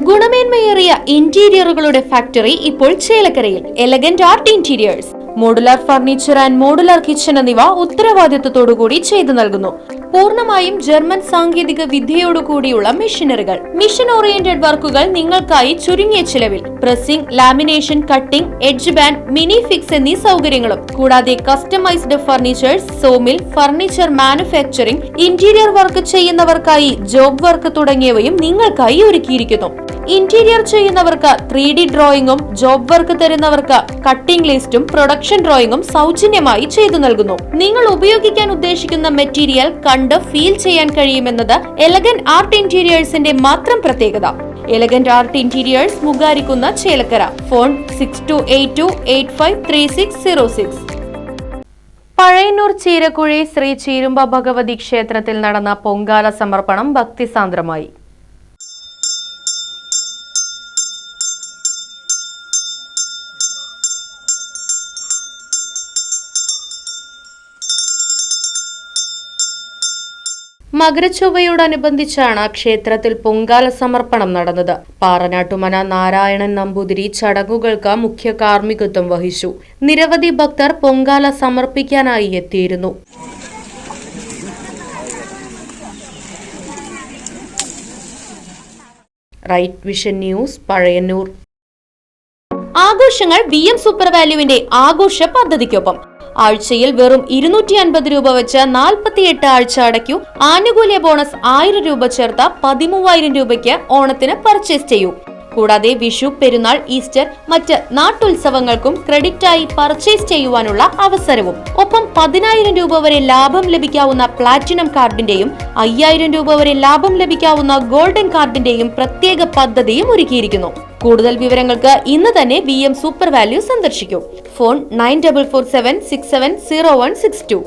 ഗുണമേന്മയേറിയ ഇന്റീരിയറുകളുടെ factory ഇപ്പോൾ ചേലക്കരയിൽ. Elegant art interiors, modular furniture and modular kitchen എന്നിവ ഉത്തരവാദിത്തത്തോടുകൂടി ചെയ്തു നൽകുന്നു. പൂർണ്ണമായും ജർമ്മൻ സാങ്കേതിക വിദ്യയോടുകൂടിയുള്ള മെഷീനറികൾ, മിഷൻ ഓറിയന്റഡ് വർക്കുകൾ നിങ്ങൾക്കായി ചുരുങ്ങിയ ചിലവിൽ. Pressing, lamination, cutting, edge band, mini fix എന്നീ സൗകര്യങ്ങളും കൂടാതെ customised furnitures, sawmill, furniture manufacturing, interior work ചെയ്യുന്നവർക്കായി ജോബ് വർക്ക് തുടങ്ങിയവയും നിങ്ങൾക്കായി ഒരുക്കിയിരിക്കുന്നു. ഇന്റീരിയർ ചെയ്യുന്നവർക്ക് 3D ഡ്രോയിങ്ങും, ജോബ് വർക്ക് തരുന്നവർക്ക് കട്ടിംഗ് ലിസ്റ്റും പ്രൊഡക്ഷൻ ഡ്രോയിങ്ങും സൗജന്യമായി ചെയ്തു നൽകുന്നു. നിങ്ങൾ ഉപയോഗിക്കാൻ ഉദ്ദേശിക്കുന്ന മെറ്റീരിയൽ കണ്ട് ഫീൽ ചെയ്യാൻ കഴിയുമെന്നത് എലഗന്റ് ആർട്ട് ഇന്റീരിയേഴ്സിന്റെ മാത്രം പ്രത്യേകത. Elegant art interiors, Mugarikkunna, Chelakkara. Phone 6282853606. Pazhayannur Cheerakkuzhi Shri Cheerumba Bhagavathi ക്ഷേത്രത്തിൽ നടന്ന പൊങ്കാല സമർപ്പണം ഭക്തിസാന്ദ്രമായി. മകരച്ചൊവ്വയോടനുബന്ധിച്ചാണ് ക്ഷേത്രത്തിൽ പൊങ്കാല സമർപ്പണം നടന്നത്. പാറനാട്ടുമന നാരായണൻ നമ്പൂതിരി ചടങ്ങുകൾക്ക് മുഖ്യ കാർമ്മികത്വം വഹിച്ചു. നിരവധി ഭക്തർ പൊങ്കാല സമർപ്പിക്കാനായി എത്തിയിരുന്നു. Right vision news, Pazhayannur. ആഘോഷങ്ങൾ VM സൂപ്പർ വാല്യുവിന്റെ ആഘോഷ പദ്ധതിക്കൊപ്പം. ആഴ്ചയിൽ വെറും 250 രൂപ വെച്ച് 48 ആഴ്ച അടയ്ക്കൂ. ആനുകൂല്യ ബോണസ് 1000 രൂപ ചേർത്ത 13000 രൂപയ്ക്ക് ഓണത്തിന് പർച്ചേസ് ചെയ്യൂ. കൂടാതെ വിഷു, പെരുന്നാൾ, ഈസ്റ്റർ, മറ്റ് നാട്ടുത്സവങ്ങൾക്കും ക്രെഡിറ്റായി പർച്ചേസ് ചെയ്യുവാനുള്ള അവസരവും. ഒപ്പം 10000 രൂപ വരെ ലാഭം ലഭിക്കാവുന്ന പ്ലാറ്റിനം കാർഡിന്റെയും 5000 രൂപ വരെ ലാഭം ലഭിക്കാവുന്ന ഗോൾഡൻ കാർഡിന്റെയും പ്രത്യേക പദ്ധതിയും ഒരുക്കിയിരിക്കുന്നു. കൂടുതൽ വിവരങ്ങൾക്ക് ഇന്ന് തന്നെ VM സൂപ്പർ വാല്യൂ സന്ദർശിക്കൂ. ഫോൺ 9447670162.